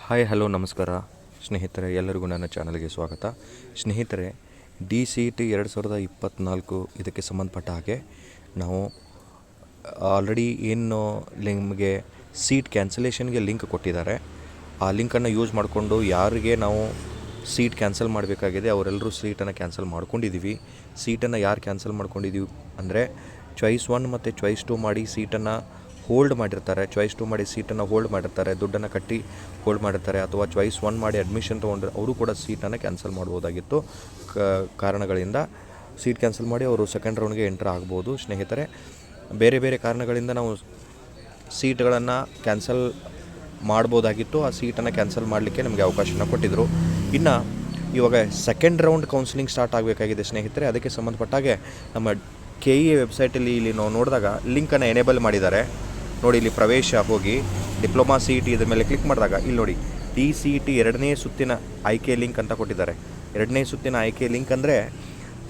Hi hello ನಮಸ್ಕಾರ ಸ್ನೇಹಿತರೆ, ಎಲ್ಲರಿಗೂ ನನ್ನ ಚಾನಲ್ಗೆ ಸ್ವಾಗತ. ಸ್ನೇಹಿತರೆ, DCET 2024 ಇದಕ್ಕೆ ಸಂಬಂಧಪಟ್ಟ ಹಾಗೆ ನಾವು ಆಲ್ರೆಡಿ ಏನು ನಿಮಗೆ ಸೀಟ್ ಕ್ಯಾನ್ಸಲೇಷನ್ಗೆ ಲಿಂಕ್ ಕೊಟ್ಟಿದ್ದಾರೆ, ಆ ಲಿಂಕನ್ನು ಯೂಸ್ ಮಾಡಿಕೊಂಡು ಯಾರಿಗೆ ನಾವು ಸೀಟ್ ಕ್ಯಾನ್ಸಲ್ ಮಾಡಬೇಕಾಗಿದೆ ಅವರೆಲ್ಲರೂ ಸೀಟನ್ನು ಕ್ಯಾನ್ಸಲ್ ಮಾಡ್ಕೊಂಡಿದ್ದೀವಿ. ಸೀಟನ್ನು ಯಾರು ಕ್ಯಾನ್ಸಲ್ ಮಾಡ್ಕೊಂಡಿದ್ದೀವಿ ಅಂದರೆ ಚಾಯ್ಸ್ 1 ಮತ್ತು ಚಾಯ್ಸ್ 2 ಮಾಡಿ ಸೀಟನ್ನು ಹೋಲ್ಡ್ ಮಾಡಿರ್ತಾರೆ. ಚಾಯ್ಸ್ 2 ಮಾಡಿ ಸೀಟನ್ನು ಹೋಲ್ಡ್ ಮಾಡಿರ್ತಾರೆ, ದುಡ್ಡನ್ನು ಕಟ್ಟಿ ಹೋಲ್ಡ್ ಮಾಡಿರ್ತಾರೆ. ಅಥವಾ ಚಾಯ್ಸ್ 1 ಮಾಡಿ ಅಡ್ಮಿಷನ್ ತೊಗೊಂಡ್ರೆ ಅವರು ಕೂಡ ಸೀಟನ್ನು ಕ್ಯಾನ್ಸಲ್ ಮಾಡ್ಬೋದಾಗಿತ್ತು. ಕಾರಣಗಳಿಂದ ಸೀಟ್ ಕ್ಯಾನ್ಸಲ್ ಮಾಡಿ ಅವರು ಸೆಕೆಂಡ್ ರೌಂಡ್ಗೆ ಎಂಟರ್ ಆಗ್ಬೋದು. ಸ್ನೇಹಿತರೆ, ಬೇರೆ ಬೇರೆ ಕಾರಣಗಳಿಂದ ನಾವು ಸೀಟ್ಗಳನ್ನು ಕ್ಯಾನ್ಸಲ್ ಮಾಡ್ಬೋದಾಗಿತ್ತು. ಆ ಸೀಟನ್ನು ಕ್ಯಾನ್ಸಲ್ ಮಾಡಲಿಕ್ಕೆ ನಮಗೆ ಅವಕಾಶನ ಕೊಟ್ಟಿದ್ದರು. ಇನ್ನು ಇವಾಗ ಸೆಕೆಂಡ್ ರೌಂಡ್ ಕೌನ್ಸಿಲಿಂಗ್ ಸ್ಟಾರ್ಟ್ ಆಗಬೇಕಾಗಿದೆ ಸ್ನೇಹಿತರೆ. ಅದಕ್ಕೆ ಸಂಬಂಧಪಟ್ಟಾಗೆ ನಮ್ಮ KEA ವೆಬ್ಸೈಟಲ್ಲಿ ಇಲ್ಲಿ ನಾವು ನೋಡಿದಾಗ ಲಿಂಕನ್ನು ಎನೇಬಲ್ ಮಾಡಿದ್ದಾರೆ ನೋಡಿ. ಇಲ್ಲಿ ಪ್ರವೇಶ ಹೋಗಿ ಡಿಪ್ಲೊಮಾ CET ಇದ್ರ ಮೇಲೆ ಕ್ಲಿಕ್ ಮಾಡಿದಾಗ ಇಲ್ಲಿ ನೋಡಿ DCET 2ನೇ ಸುತ್ತಿನ ಆಯ್ಕೆ ಲಿಂಕ್ ಅಂತ ಕೊಟ್ಟಿದ್ದಾರೆ. 2ನೇ ಸುತ್ತಿನ ಆಯ್ಕೆ ಲಿಂಕ್ ಅಂದರೆ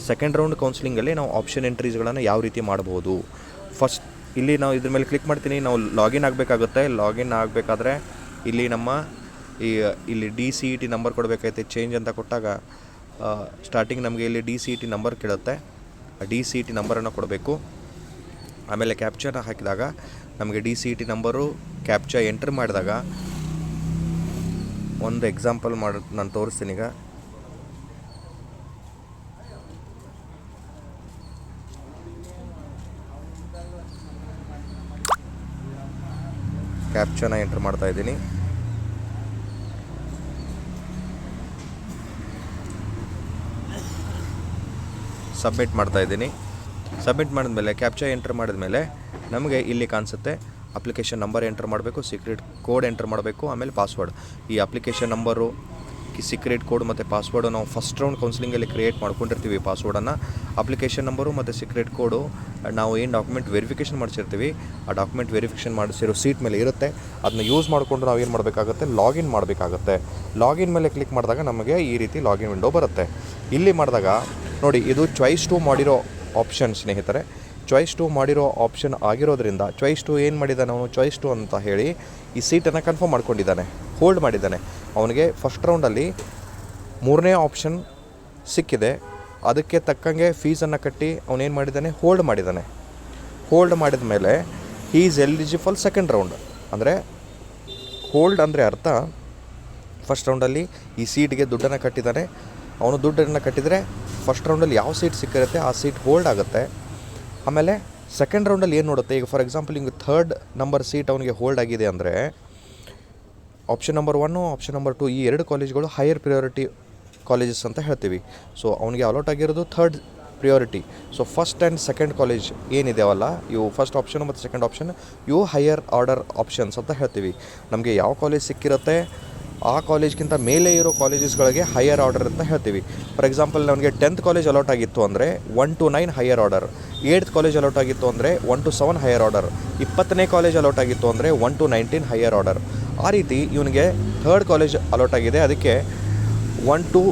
ಸೆಕೆಂಡ್ ರೌಂಡ್ ಕೌನ್ಸಿಲಿಂಗಲ್ಲಿ ನಾವು ಆಪ್ಷನ್ ಎಂಟ್ರೀಸ್ಗಳನ್ನು ಯಾವ ರೀತಿ ಮಾಡ್ಬೋದು. ಫಸ್ಟ್ ಇಲ್ಲಿ ನಾವು ಇದ್ರ ಮೇಲೆ ಕ್ಲಿಕ್ ಮಾಡ್ತೀನಿ, ನಾವು ಲಾಗಿನ್ ಆಗಬೇಕಾಗುತ್ತೆ. ಲಾಗಿನ್ ಆಗಬೇಕಾದ್ರೆ ಇಲ್ಲಿ ನಮ್ಮ ಇಲ್ಲಿ DCET ನಂಬರ್ ಕೊಡಬೇಕಾಗುತ್ತೆ. ಚೇಂಜ್ ಅಂತ ಕೊಟ್ಟಾಗ ಸ್ಟಾರ್ಟಿಂಗ್ ನಮಗೆ ಇಲ್ಲಿ DCET ನಂಬರ್ ಕೇಳುತ್ತೆ. ಆ DCET ನಂಬರನ್ನು ಕೊಡಬೇಕು. ಆಮೇಲೆ ಕ್ಯಾಪ್ಚನ ಹಾಕಿದಾಗ ನಮಗೆ DCET ನಂಬರು ಕ್ಯಾಪ್ಚಾ ಎಂಟ್ರ್ ಮಾಡಿದಾಗ ಒಂದು ಎಕ್ಸಾಂಪಲ್ ನಾನು ತೋರಿಸ್ತೀನಿ. ಈಗ ಕ್ಯಾಪ್ಚನ ಎಂಟ್ರ್ ಮಾಡ್ತಾ ಇದ್ದೀನಿ. ಸಬ್ಮಿಟ್ ಮಾಡ್ತಾ ಇದ್ದೀನಿ. ಸಬ್ಮಿಟ್ ಮಾಡಿದ್ಮೇಲೆ ಕ್ಯಾಪ್ಚಾ ಎಂಟ್ರ್ ಮಾಡಿದ್ಮೇಲೆ ನಮಗೆ ಇಲ್ಲಿ ಕಾಣಿಸುತ್ತೆ ಅಪ್ಲಿಕೇಶನ್ ನಂಬರ್ ಎಂಟ್ರ್ ಮಾಡಬೇಕು, ಸೀಕ್ರೆಟ್ ಕೋಡ್ ಎಂಟ್ರ್ ಮಾಡಬೇಕು, ಆಮೇಲೆ ಪಾಸ್ವರ್ಡ್. ಈ ಅಪ್ಲಿಕೇಶನ್ ನಂಬರು, ಸೀಕ್ರೆಟ್ ಕೋಡ್ ಮತ್ತು ಪಾಸ್ವರ್ಡು ನಾವು ಫಸ್ಟ್ ರೌಂಡ್ ಕೌನ್ಸಿಲಿಂಗಲ್ಲಿ ಕ್ರಿಯೇಟ್ ಮಾಡ್ಕೊಂಡಿರ್ತೀವಿ. ಪಾಸ್ವರ್ಡನ್ನು, ಅಪ್ಲಿಕೇಶನ್ ನಂಬರು ಮತ್ತು ಸೀಕ್ರೆಟ್ ಕೋಡು ನಾವು ಏನು ಡಾಕ್ಯುಮೆಂಟ್ ವೆರಿಫಿಕೇಷನ್ ಮಾಡಿಸಿರ್ತೀವಿ ಆ ಡಾಕ್ಯುಮೆಂಟ್ ವೆರಿಫಿಕೇಷನ್ ಮಾಡಿಸಿರೋ ಸೀಟ್ ಮೇಲೆ ಇರುತ್ತೆ. ಅದನ್ನ ಯೂಸ್ ಮಾಡಿಕೊಂಡು ನಾವು ಏನು ಮಾಡಬೇಕಾಗುತ್ತೆ, ಲಾಗಿನ್ ಮಾಡಬೇಕಾಗುತ್ತೆ. ಲಾಗಿನ್ ಮೇಲೆ ಕ್ಲಿಕ್ ಮಾಡಿದಾಗ ನಮಗೆ ಈ ರೀತಿ ಲಾಗಿನ್ ವಿಂಡೋ ಬರುತ್ತೆ. ಇಲ್ಲಿ ಮಾಡಿದಾಗ ನೋಡಿ, ಇದು ಚಾಯ್ಸ್ 2 ಮಾಡಿರೋ ಆಪ್ಷನ್ ಸ್ನೇಹಿತರೆ. ಚಾಯ್ಸ್ 2 ಮಾಡಿರೋ ಆಪ್ಷನ್ ಆಗಿರೋದ್ರಿಂದ ಚಾಯ್ಸ್ 2 ಏನು ಮಾಡಿದ್ದಾನೆ ಅವನು, ಚಾಯ್ಸ್ 2 ಅಂತ ಹೇಳಿ ಈ ಸೀಟನ್ನು ಕನ್ಫರ್ಮ್ ಮಾಡ್ಕೊಂಡಿದ್ದಾನೆ, ಹೋಲ್ಡ್ ಮಾಡಿದ್ದಾನೆ. ಅವನಿಗೆ ಫಸ್ಟ್ ರೌಂಡಲ್ಲಿ 3ನೇ ಆಪ್ಷನ್ ಸಿಕ್ಕಿದೆ. ಅದಕ್ಕೆ ತಕ್ಕಂಗೆ ಫೀಸನ್ನು ಕಟ್ಟಿ ಅವನೇನು ಮಾಡಿದ್ದಾನೆ, ಹೋಲ್ಡ್ ಮಾಡಿದ್ದಾನೆ. ಹೋಲ್ಡ್ ಮಾಡಿದ ಮೇಲೆ he is eligible second round. ಅಂದರೆ ಹೋಲ್ಡ್ ಅಂದರೆ ಅರ್ಥ ಫಸ್ಟ್ ರೌಂಡಲ್ಲಿ ಈ ಸೀಟ್ಗೆ ದುಡ್ಡನ್ನು ಕಟ್ಟಿದ್ದಾನೆ. ಅವನು ದುಡ್ಡನ್ನು ಕಟ್ಟಿದರೆ ಫಸ್ಟ್ ರೌಂಡಲ್ಲಿ ಯಾವ ಸೀಟ್ ಸಿಕ್ಕಿರುತ್ತೆ ಆ ಸೀಟ್ ಹೋಲ್ಡ್ ಆಗುತ್ತೆ. ಆಮೇಲೆ ಸೆಕೆಂಡ್ ರೌಂಡಲ್ಲಿ ಏನು ನೋಡುತ್ತೆ, ಈಗ ಫಾರ್ ಎಕ್ಸಾಂಪಲ್ ಹಿಂಗೆ ಥರ್ಡ್ ನಂಬರ್ ಸೀಟ್ ಅವನಿಗೆ ಹೋಲ್ಡ್ ಆಗಿದೆ ಅಂದರೆ ಆಪ್ಷನ್ ನಂಬರ್ 1, ಆಪ್ಷನ್ ನಂಬರ್ 2 ಈ 2 ಕಾಲೇಜ್ಗಳು ಹೈಯರ್ ಪ್ರಿಯಾರಿಟಿ ಕಾಲೇಜಸ್ ಅಂತ ಹೇಳ್ತೀವಿ. ಸೊ ಅವನಿಗೆ ಅಲಾಟ್ ಆಗಿರೋದು third priority. So first and second college ಏನಿದೆವಲ್ಲ, ಇವು ಫಸ್ಟ್ ಆಪ್ಷನ್ ಮತ್ತು ಸೆಕೆಂಡ್ ಆಪ್ಷನ್ ಇವು ಹೈಯರ್ ಆರ್ಡರ್ ಆಪ್ಷನ್ಸ್ ಅಂತ ಹೇಳ್ತೀವಿ. ನಮಗೆ ಯಾವ ಕಾಲೇಜ್ ಸಿಕ್ಕಿರುತ್ತೆ ಆ ಕಾಲೇಜ್ಗಿಂತ ಮೇಲೆ ಇರೋ ಕಾಲೇಜಸ್ಗಳಿಗೆ ಹೈಯರ್ ಆರ್ಡರ್ ಅಂತ ಹೇಳ್ತೀವಿ. ಫಾರ್ ಎಕ್ಸಾಂಪಲ್ ನನಗೆ 10th ಕಾಲೇಜ್ ಅಲಾಟ್ ಆಗಿತ್ತು ಅಂದರೆ 1 to 9 higher order, 8th college allot ಆಗಿತ್ತು ಅಂದರೆ 1 to 7 ಹೈಯರ್ ಆರ್ಡರ್, 20ನೇ ಕಾಲೇಜ್ ಅಲಾಟ್ ಆಗಿತ್ತು ಅಂದರೆ 1 to 19 ಹೈಯರ್ ಆರ್ಡರ್. ಆ ರೀತಿ ಇವನಿಗೆ ಥರ್ಡ್ ಕಾಲೇಜ್ ಅಲಾಟ್ ಆಗಿದೆ. ಅದಕ್ಕೆ 1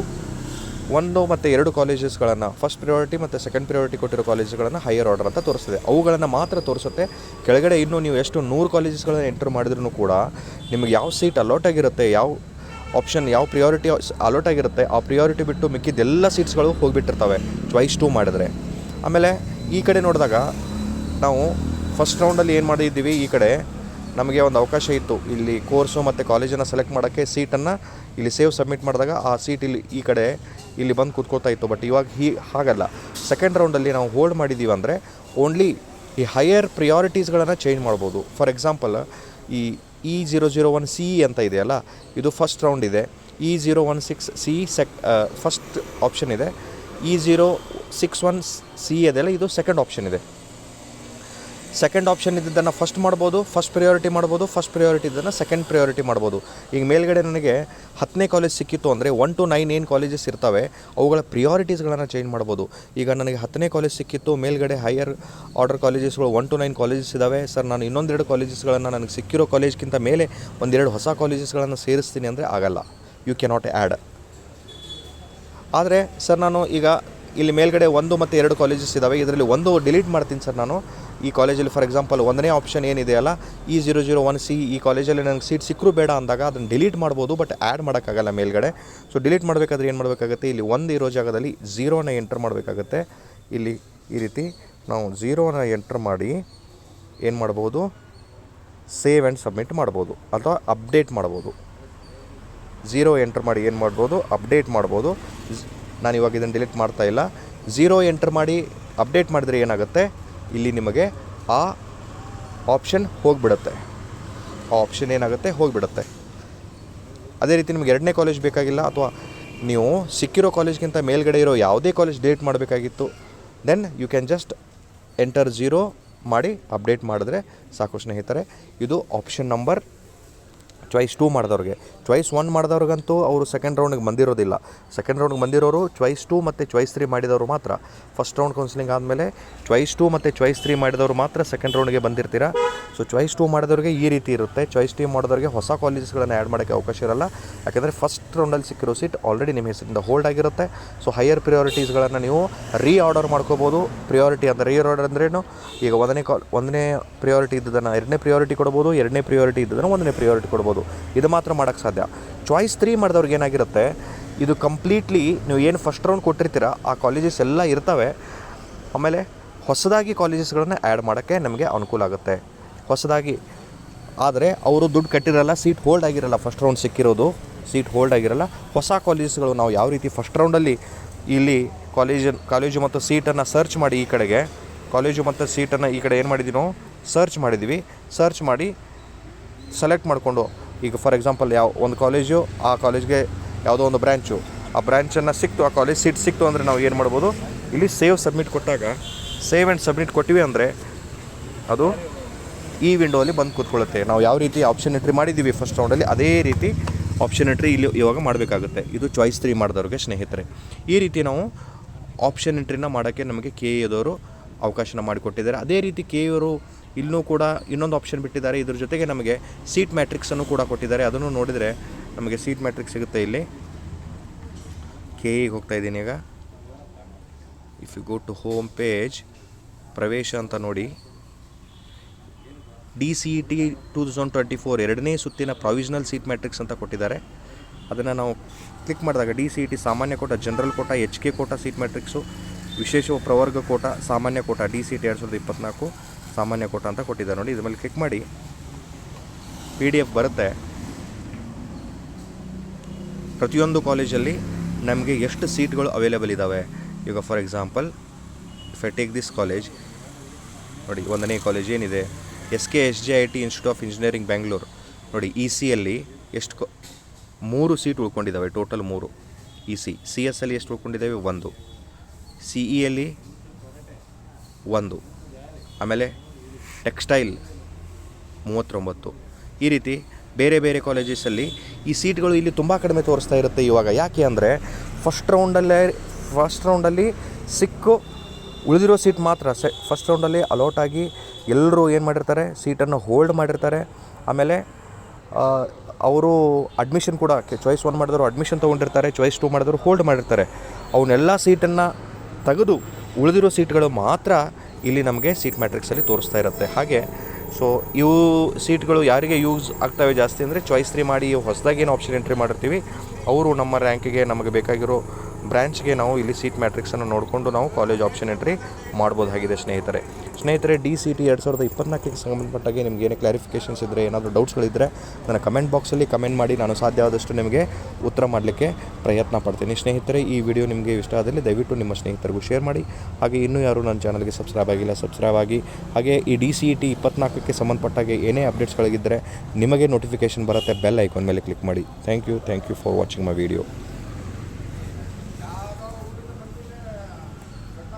ಮತ್ತು 2 ಕಾಲೇಜಸ್ಗಳನ್ನು ಫಸ್ಟ್ ಪ್ರಿಯಾರಿಟಿ ಮತ್ತು ಸೆಕೆಂಡ್ ಪ್ರಿಯಾರಿಟಿ ಕೊಟ್ಟಿರೋ ಕಾಲೇಜುಗಳನ್ನು ಹೈಯರ್ ಆರ್ಡರ್ ಅಂತ ತೋರಿಸ್ತದೆ. ಅವುಗಳನ್ನು ಮಾತ್ರ ತೋರಿಸುತ್ತೆ. ಕೆಳಗಡೆ ಇನ್ನೂ ನೀವು ಎಷ್ಟು 100 ಕಾಲೇಜಸ್ಗಳನ್ನು ಎಂಟರ್ ಮಾಡಿದ್ರೂ ಕೂಡ ನಿಮಗೆ ಯಾವ ಸೀಟ್ ಅಲಾಟ್ ಆಗಿರುತ್ತೆ, ಯಾವ ಆಪ್ಷನ್ ಯಾವ ಪ್ರಿಯಾರಿಟಿ ಅಲಾಟ್ ಆಗಿರುತ್ತೆ ಆ ಪ್ರಿಯಾರಿಟಿ ಬಿಟ್ಟು ಮಿಕ್ಕಿದ್ದೆಲ್ಲ ಸೀಟ್ಸ್ಗಳು ಹೋಗಿಬಿಟ್ಟಿರ್ತವೆ ಚಾಯ್ಸ್ 2 ಮಾಡಿದ್ರೆ. ಆಮೇಲೆ ಈ ಕಡೆ ನೋಡಿದಾಗ ನಾವು ಫಸ್ಟ್ ರೌಂಡಲ್ಲಿ ಏನು ಮಾಡಿದ್ದೀವಿ, ಈ ಕಡೆ ನಮಗೆ ಒಂದು ಅವಕಾಶ ಇತ್ತು ಇಲ್ಲಿ ಕೋರ್ಸು ಮತ್ತು ಕಾಲೇಜನ್ನು ಸೆಲೆಕ್ಟ್ ಮಾಡೋಕ್ಕೆ. ಸೀಟನ್ನು ಇಲ್ಲಿ ಸೇವ್ ಸಬ್ಮಿಟ್ ಮಾಡಿದಾಗ ಆ ಸೀಟ್ ಈ ಕಡೆ ಇಲ್ಲಿ ಬಂದು ಕೂತ್ಕೋತಾ ಇತ್ತು. ಬಟ್ ಇವಾಗ ಹಾಗಲ್ಲ. ಸೆಕೆಂಡ್ ರೌಂಡಲ್ಲಿ ನಾವು ಹೋಲ್ಡ್ ಮಾಡಿದ್ದೀವಿ ಅಂದರೆ ಓನ್ಲಿ ಈ ಹೈಯರ್ ಪ್ರಿಯಾರಿಟೀಸ್ಗಳನ್ನು ಚೇಂಜ್ ಮಾಡ್ಬೋದು. ಫಾರ್ ಎಕ್ಸಾಂಪಲ್ ಈ E001CE ಅಂತ ಇದೆಯಲ್ಲ, ಇದು ಫಸ್ಟ್ ರೌಂಡ್ ಇದೆ. E016CE ಫಸ್ಟ್ ಆಪ್ಷನ್ ಇದೆ. E061CE ಅದೆಲ್ಲ ಇದು ಸೆಕೆಂಡ್ ಆಪ್ಷನ್ ಇದೆ. ಸೆಕೆಂಡ್ ಆಪ್ಷನ್ ಇದ್ದನ್ನು ಫಸ್ಟ್ ಮಾಡ್ಬೋದು, ಫಸ್ಟ್ ಪ್ರಿಯಾರಿಟಿ ಮಾಡ್ಬೋದು, ಫಸ್ಟ್ ಪ್ರಿಯಾರಿಟಿ ಇದ್ದನ್ನು ಸೆಕೆಂಡ್ ಪ್ರಿಯಾರಿಟಿ ಮಾಡ್ಬೋದು. ಈಗ ಮೇಲ್ಗಡೆ ನನಗೆ 10ನೇ ಕಾಲೇಜ್ ಸಿಕ್ಕಿತ್ತು ಅಂದರೆ 1 to 9 ಏನು ಕಾಲೇಜಸ್ ಇರ್ತವೆ ಅವುಗಳ ಪ್ರಿಯಾರಿಟೀಸ್ಗಳನ್ನು ಚೇಂಜ್ ಮಾಡ್ಬೋದು. ಈಗ ನನಗೆ 10ನೇ ಕಾಲೇಜ್ ಸಿಕ್ಕಿತ್ತು, ಮೇಲ್ಗಡೆ ಹೈಯರ್ ಆರ್ಡರ್ ಕಾಲೇಜಸ್ಗಳು 1 to 9 ಕಾಲೇಜಸ್ ಇದ್ದಾವೆ. ಸರ್ ನಾನು ಇನ್ನೊಂದೆರಡು ಕಾಲೇಜಸ್ಗಳನ್ನು ನನಗೆ ಸಿಕ್ಕಿರೋ ಕಾಲೇಜ್ಗಿಂತ ಮೇಲೆ ಒಂದೆರಡು ಹೊಸ ಕಾಲೇಜಸ್ಗಳನ್ನು ಸೇರಿಸ್ತೀನಿ ಅಂದರೆ ಆಗಲ್ಲ. You cannot add. ಆದರೆ ಸರ್ ನಾನು ಈಗ ಇಲ್ಲಿ ಮೇಲ್ಗಡೆ 1 ಮತ್ತು 2 ಕಾಲೇಜಸ್ ಇದ್ದಾವೆ. ಇದರಲ್ಲಿ ಒಂದು ಡಿಲೀಟ್ ಮಾಡ್ತೀನಿ ಸರ್ ನಾನು. ಈ ಕಾಲೇಜಲ್ಲಿ ಫಾರ್ ಎಕ್ಸಾಂಪಲ್ 1ನೇ ಆಪ್ಷನ್ ಏನಿದೆಯಲ್ಲ E001C, ಈ ಕಾಲೇಜಲ್ಲಿ ನನಗೆ ಸೀಟ್ ಸಿಕ್ಕರೂ ಬೇಡ ಅಂದಾಗ ಅದನ್ನು ಡಿಲೀಟ್ ಮಾಡ್ಬೋದು, ಬಟ್ ಆ್ಯಡ್ ಮಾಡೋಕ್ಕಾಗಲ್ಲ ಮೇಲ್ಗಡೆ. ಸೊ ಡಿಲೀಟ್ ಮಾಡಬೇಕಾದ್ರೆ ಏನು ಮಾಡಬೇಕಾಗುತ್ತೆ, ಇಲ್ಲಿ 1 ಇರೋ ಜಾಗದಲ್ಲಿ 0ನ ಎಂಟರ್ ಮಾಡಬೇಕಾಗತ್ತೆ. ಇಲ್ಲಿ ಈ ರೀತಿ ನಾವು 0ನ ಎಂಟರ್ ಮಾಡಿ ಏನು ಮಾಡ್ಬೋದು, ಸೇವ್ ಆ್ಯಂಡ್ ಸಬ್ಮಿಟ್ ಮಾಡ್ಬೋದು ಅಥವಾ ಅಪ್ಡೇಟ್ ಮಾಡ್ಬೋದು. 0 ಎಂಟರ್ ಮಾಡಿ ಏನು ಮಾಡ್ಬೋದು, ಅಪ್ಡೇಟ್ ಮಾಡ್ಬೋದು. ನಾನು ಇವಾಗ ಇದನ್ನು ಡಿಲೀಟ್ ಮಾಡ್ತಾಯಿಲ್ಲ. 0 ಎಂಟರ್ ಮಾಡಿ ಅಪ್ಡೇಟ್ ಮಾಡಿದ್ರೆ ಏನಾಗುತ್ತೆ, ಇಲ್ಲಿ ನಿಮಗೆ ಆ ಆಪ್ಷನ್ ಹೋಗಿಬಿಡುತ್ತೆ. ಆ ಆಪ್ಷನ್ ಏನಾಗುತ್ತೆ, ಹೋಗಿಬಿಡುತ್ತೆ. ಅದೇ ರೀತಿ ನಿಮಗೆ 2ನೇ ಕಾಲೇಜ್ ಬೇಕಾಗಿಲ್ಲ ಅಥವಾ ನೀವು ಸಿಕ್ಕಿರೋ ಕಾಲೇಜ್ಗಿಂತ ಮೇಲ್ಗಡೆ ಇರೋ ಯಾವುದೇ ಕಾಲೇಜ್ ಡಿಲೀಟ್ ಮಾಡಬೇಕಾಗಿತ್ತು, then you can just enter 0 ಮಾಡಿ ಅಪ್ಡೇಟ್ ಮಾಡಿದ್ರೆ ಸಾಕು ಸ್ನೇಹಿತರೆ. ಇದು ಆಪ್ಷನ್ ನಂಬರ್ ಚಾಯ್ಸ್ 2 ಮಾಡಿದವ್ರಿಗೆ. ಚಾಯ್ಸ್ 1 ಮಾಡಿದವ್ರಿಗಂತೂ ಅವರು ಸೆಕೆಂಡ್ ರೌಂಡಿಗೆ ಬಂದಿರೋದಿಲ್ಲ. ಸೆಕೆಂಡ್ ರೌಂಡ್ಗೆ ಬಂದಿರೋರು ಚಾಯ್ಸ್ 2 ಮತ್ತು ಚಾಯ್ಸ್ 3 ಮಾಡಿದವರು ಮಾತ್ರ. ಫಸ್ಟ್ ರೌಂಡ್ ಕೌನ್ಸಿಲಿಂಗ್ ಆದಮೇಲೆ ಚಾಯ್ಸ್ 2 ಮತ್ತು ಚಾಯ್ಸ್ 3 ಮಾಡಿದವರು ಮಾತ್ರ ಸೆಕೆಂಡ್ ರೌಂಡ್ಗೆ ಬಂದಿರ್ತೀರ. ಸೊ ಚಾಯ್ಸ್ 2 ಮಾಡಿದವ್ರಿಗೆ ಈ ರೀತಿ ಇರುತ್ತೆ. ಚಾಯ್ಸ್ 3 ಮಾಡಿದವ್ರಿಗೆ ಹೊಸ ಕಾಲೇಜಸ್ಗಳನ್ನು ಆ್ಯಡ್ ಮಾಡೋಕ್ಕೆ ಅವಕಾಶ ಇರಲ್ಲ. ಯಾಕೆಂದರೆ ಫಸ್ಟ್ ರೌಂಡಲ್ಲಿ ಸಿಕ್ಕಿರೋ ಸೀಟ್ ಆಲ್ರೆಡಿ ನಿಮ್ಮ ಹೆಸರಿಂದ ಹೋಲ್ಡ್ ಆಗಿರುತ್ತೆ. ಸೊ ಹೈಯರ್ ಪ್ರಿಯಾರಿಟೀಸ್ಗಳನ್ನು ನೀವು ಆರ್ಡರ್ ಮಾಡ್ಕೋಬೋದು. ಪ್ರಿಯಾರಿಟಿ ಅಂದರೆ ಆರ್ಡರ್ ಅಂದ್ರೇನು, ಈಗ 1ನೇ ಪ್ರಿಯಾರಿಟಿ ಇದ್ದದನ್ನು 2ನೇ ಪ್ರಿಯಾರಿಟಿ ಕೊಡ್ಬೋದು, 2ನೇ ಪ್ರಿಯಾರಿಟಿ ಇದ್ದದನ್ನು 1ನೇ ಪ್ರಿಯಾರಿಟಿ ಕೊಡ್ಬೋದು. ಇದು ಮಾತ್ರ ಮಾಡೋಕ್ಕೆ ಸಾಧ್ಯ. ಚಾಯ್ಸ್ 3 ಮಾಡಿದವ್ರಿಗೆ ಏನಾಗಿರುತ್ತೆ, ಇದು ಕಂಪ್ಲೀಟ್ಲಿ ನೀವು ಏನು ಫಸ್ಟ್ ರೌಂಡ್ ಕೊಟ್ಟಿರ್ತೀರ ಆ ಕಾಲೇಜಸ್ ಎಲ್ಲ ಇರ್ತವೆ. ಆಮೇಲೆ ಹೊಸದಾಗಿ ಕಾಲೇಜಸ್ಗಳನ್ನು ಆ್ಯಡ್ ಮಾಡೋಕ್ಕೆ ನಮಗೆ ಅನುಕೂಲ ಆಗುತ್ತೆ. ಹೊಸದಾಗಿ ಆದರೆ ಅವರು ದುಡ್ಡು ಕಟ್ಟಿರಲ್ಲ, ಸೀಟ್ ಹೋಲ್ಡ್ ಆಗಿರಲ್ಲ. ಫಸ್ಟ್ ರೌಂಡ್ ಸಿಕ್ಕಿರೋದು ಸೀಟ್ ಹೋಲ್ಡ್ ಆಗಿರಲ್ಲ. ಹೊಸ ಕಾಲೇಜಸ್ಗಳು ನಾವು ಯಾವ ರೀತಿ ಫಸ್ಟ್ ರೌಂಡಲ್ಲಿ ಇಲ್ಲಿ ಕಾಲೇಜು ಮತ್ತು ಸೀಟನ್ನು ಸರ್ಚ್ ಮಾಡಿ, ಈ ಕಡೆಗೆ ಕಾಲೇಜು ಮತ್ತು ಸೀಟನ್ನು ಈ ಕಡೆ ಏನು ಮಾಡಿದ್ದೀವಿ ನಾವು, ಸರ್ಚ್ ಮಾಡಿದ್ದೀವಿ. ಸರ್ಚ್ ಮಾಡಿ ಸೆಲೆಕ್ಟ್ ಮಾಡಿಕೊಂಡು, ಈಗ ಫಾರ್ ಎಕ್ಸಾಂಪಲ್ ಒಂದು ಕಾಲೇಜು, ಆ ಕಾಲೇಜ್ಗೆ ಯಾವುದೋ ಒಂದು ಬ್ರ್ಯಾಂಚು, ಆ ಬ್ರ್ಯಾಂಚನ್ನು ಸಿಕ್ತು, ಆ ಕಾಲೇಜ್ ಸೀಟ್ ಸಿಕ್ತು ಅಂದರೆ ನಾವು ಏನು ಮಾಡ್ಬೋದು, ಇಲ್ಲಿ ಸೇವ್ ಸಬ್ಮಿಟ್ ಕೊಟ್ಟಾಗ ಸೇವ್ ಆ್ಯಂಡ್ ಸಬ್ಮಿಟ್ ಕೊಟ್ಟಿವಿ ಅಂದರೆ ಅದು ಈ ವಿಂಡೋಲ್ಲಿ ಬಂದು ಕೂತ್ಕೊಳ್ಳುತ್ತೆ. ನಾವು ಯಾವ ರೀತಿ ಆಪ್ಷನ್ ಎಂಟ್ರಿ ಮಾಡಿದ್ದೀವಿ ಫಸ್ಟ್ ರೌಂಡಲ್ಲಿ, ಅದೇ ರೀತಿ ಆಪ್ಷನ್ ಎಂಟ್ರಿ ಇಲ್ಲಿ ಇವಾಗ ಮಾಡಬೇಕಾಗುತ್ತೆ. ಇದು ಚಾಯ್ಸ್ 3 ಮಾಡಿದವ್ರಿಗೆ ಸ್ನೇಹಿತರೆ. ಈ ರೀತಿ ನಾವು ಆಪ್ಷನ್ ಎಂಟ್ರಿನ ಮಾಡೋಕ್ಕೆ ನಮಗೆ KEದವರು ಅವಕಾಶನ ಮಾಡಿಕೊಟ್ಟಿದ್ದಾರೆ. ಅದೇ ರೀತಿ KEಯವರು ಇಲ್ಲೂ ಕೂಡ ಇನ್ನೊಂದು ಆಪ್ಷನ್ ಬಿಟ್ಟಿದ್ದಾರೆ. ಇದ್ರ ಜೊತೆಗೆ ನಮಗೆ ಸೀಟ್ ಮ್ಯಾಟ್ರಿಕ್ಸನ್ನು ಕೂಡ ಕೊಟ್ಟಿದ್ದಾರೆ. ಅದನ್ನು ನೋಡಿದರೆ ನಮಗೆ ಸೀಟ್ ಮ್ಯಾಟ್ರಿಕ್ಸ್ ಸಿಗುತ್ತೆ. ಇಲ್ಲಿ KEಗೆ ಹೋಗ್ತಾ ಇದ್ದೀನಿ ಈಗ. If you go to home page, ಪ್ರವೇಶ ಅಂತ ನೋಡಿ, DCET 2024 2ನೇ ಸುತ್ತಿನ ಪ್ರಾವಿಷನಲ್ ಸೀಟ್ ಮ್ಯಾಟ್ರಿಕ್ಸ್ ಅಂತ ಕೊಟ್ಟಿದ್ದಾರೆ. ಅದನ್ನು ನಾವು ಕ್ಲಿಕ್ ಮಾಡಿದಾಗ DCET ಸಾಮಾನ್ಯ ಕೋಟ, ಜನರಲ್ ಕೋಟ, HK ಕೋಟ ಸೀಟ್ ಮ್ಯಾಟ್ರಿಕ್ಸು, ವಿಶೇಷ ಪ್ರವರ್ಗ ಕೋಟ, ಸಾಮಾನ್ಯ ಕೋಟ, DCET 2024 ಸಾಮಾನ್ಯ ಕೋಟ ಅಂತ ಕೊಟ್ಟಿದ್ದಾರೆ ನೋಡಿ. ಇದ್ರ ಮೇಲೆ ಕ್ಲಿಕ್ ಮಾಡಿ PDF ಬರುತ್ತೆ. ಪ್ರತಿಯೊಂದು ಕಾಲೇಜಲ್ಲಿ ನಮಗೆ ಎಷ್ಟು ಸೀಟ್ಗಳು ಅವೈಲೇಬಲ್ ಇದ್ದಾವೆ. ಈಗ for example if I take this college ನೋಡಿ, 1ನೇ ಕಾಲೇಜ್ ಏನಿದೆ, SKSJIT institute of engineering Bengaluru ನೋಡಿ. ECಯಲ್ಲಿ ಎಷ್ಟು 3 ಸೀಟ್ ಉಳ್ಕೊಂಡಿದ್ದಾವೆ, ಟೋಟಲ್ 3 EC. CS ಅಲ್ಲಿ ಎಷ್ಟು ಉಳ್ಕೊಂಡಿದ್ದಾವೆ, 1. CEಯಲ್ಲಿ 1. ಆಮೇಲೆ ಟೆಕ್ಸ್ಟೈಲ್ 39. ಈ ರೀತಿ ಬೇರೆ ಬೇರೆ ಕಾಲೇಜಸಲ್ಲಿ ಈ ಸೀಟ್ಗಳು ಇಲ್ಲಿ ತುಂಬ ಕಡಿಮೆ ತೋರಿಸ್ತಾ ಇರುತ್ತೆ ಇವಾಗ. ಯಾಕೆ ಅಂದರೆ ಫಸ್ಟ್ ರೌಂಡಲ್ಲಿ ಸಿಕ್ಕು ಉಳಿದಿರೋ ಸೀಟ್ ಮಾತ್ರ ಫಸ್ಟ್ ರೌಂಡಲ್ಲಿ ಅಲಾಟ್ ಆಗಿ ಎಲ್ಲರೂ ಏನು ಮಾಡಿರ್ತಾರೆ, ಸೀಟನ್ನು ಹೋಲ್ಡ್ ಮಾಡಿರ್ತಾರೆ. ಆಮೇಲೆ ಅವರು ಅಡ್ಮಿಷನ್ ಕೂಡ ಚಾಯ್ಸ್ 1 ಮಾಡಿದವರು ಅಡ್ಮಿಷನ್ ತೊಗೊಂಡಿರ್ತಾರೆ, ಚಾಯ್ಸ್ 2 ಮಾಡಿದವರು ಹೋಲ್ಡ್ ಮಾಡಿರ್ತಾರೆ. ಅವನ್ನೆಲ್ಲ ಸೀಟನ್ನು ತೆಗೆದು ಉಳಿದಿರೋ ಸೀಟ್ಗಳು ಮಾತ್ರ ಇಲ್ಲಿ ನಮಗೆ ಸೀಟ್ ಮ್ಯಾಟ್ರಿಕ್ಸಲ್ಲಿ ತೋರಿಸ್ತಾ ಇರುತ್ತೆ. ಹಾಗೆ ಸೊ ಇವು ಸೀಟ್ಗಳು ಯಾರಿಗೆ ಯೂಸ್ ಆಗ್ತವೆ ಜಾಸ್ತಿ ಅಂದರೆ ಚಾಯ್ಸ್ 3 ಮಾಡಿ ಹೊಸದಾಗಿ ಏನು ಆಪ್ಷನ್ ಎಂಟ್ರಿ ಮಾಡಿರ್ತೀವಿ, ಅವರು ನಮ್ಮ ರ್ಯಾಂಕಿಗೆ ನಮಗೆ ಬೇಕಾಗಿರೋ ಬ್ರ್ಯಾಂಚ್ಗೆ ನಾವು ಇಲ್ಲಿ ಸೀಟ್ ಮ್ಯಾಟ್ರಿಕ್ಸನ್ನು ನೋಡಿಕೊಂಡು ನಾವು ಕಾಲೇಜ್ ಆಪ್ಷನ್ ಎಂಟ್ರಿ ಮಾಡ್ಬೋದಾಗಿದೆ ಸ್ನೇಹಿತರೆ. DCET 2024ಕ್ಕೆ ಸಂಬಂಧಪಟ್ಟಾಗೆ ನಿಮಗೆ ಏನೇ ಕ್ಲಾರಿಫಿಕೇಷನ್ಸ್ ಇದ್ದರೆ, ಏನಾದರೂ ಡೌಟ್ಸ್ಗಳಿದ್ದರೆ ನನ್ನ ಕಮೆಂಟ್ ಬಾಕ್ಸಲ್ಲಿ ಕಮೆಂಟ್ ಮಾಡಿ. ನಾನು ಸಾಧ್ಯವಾದಷ್ಟು ನಿಮಗೆ ಉತ್ತರ ಮಾಡಲಿಕ್ಕೆ ಪ್ರಯತ್ನ ಪಡ್ತೀನಿ ಸ್ನೇಹಿತರೆ. ಈ ವಿಡಿಯೋ ನಿಮಗೆ ಇಷ್ಟ ಆದಲ್ಲಿ ದಯವಿಟ್ಟು ನಿಮ್ಮ ಸ್ನೇಹಿತರಿಗೂ ಶೇರ್ ಮಾಡಿ. ಹಾಗೆ ಇನ್ನೂ ಯಾರು ನನ್ನ ಚಾನಲ್ಗೆ ಸಬ್ಸ್ಕ್ರೈಬ್ ಆಗಿಲ್ಲ, ಸಬ್ಸ್ಕ್ರೈಬ್ ಆಗಿ. ಹಾಗೆ ಈ DCET 24ಕ್ಕೆ ಸಂಬಂಧಪಟ್ಟಾಗೆ ಏನೇ ಅಪ್ಡೇಟ್ಸ್ಗಳಿದ್ದರೆ ನಿಮಗೆ ನೋಟಿಫಿಕೇಷನ್ ಬರುತ್ತೆ, ಬೆಲ್ ಐಕಾನ್ ಮೇಲೆ ಕ್ಲಿಕ್ ಮಾಡಿ. Thank you for watching my video.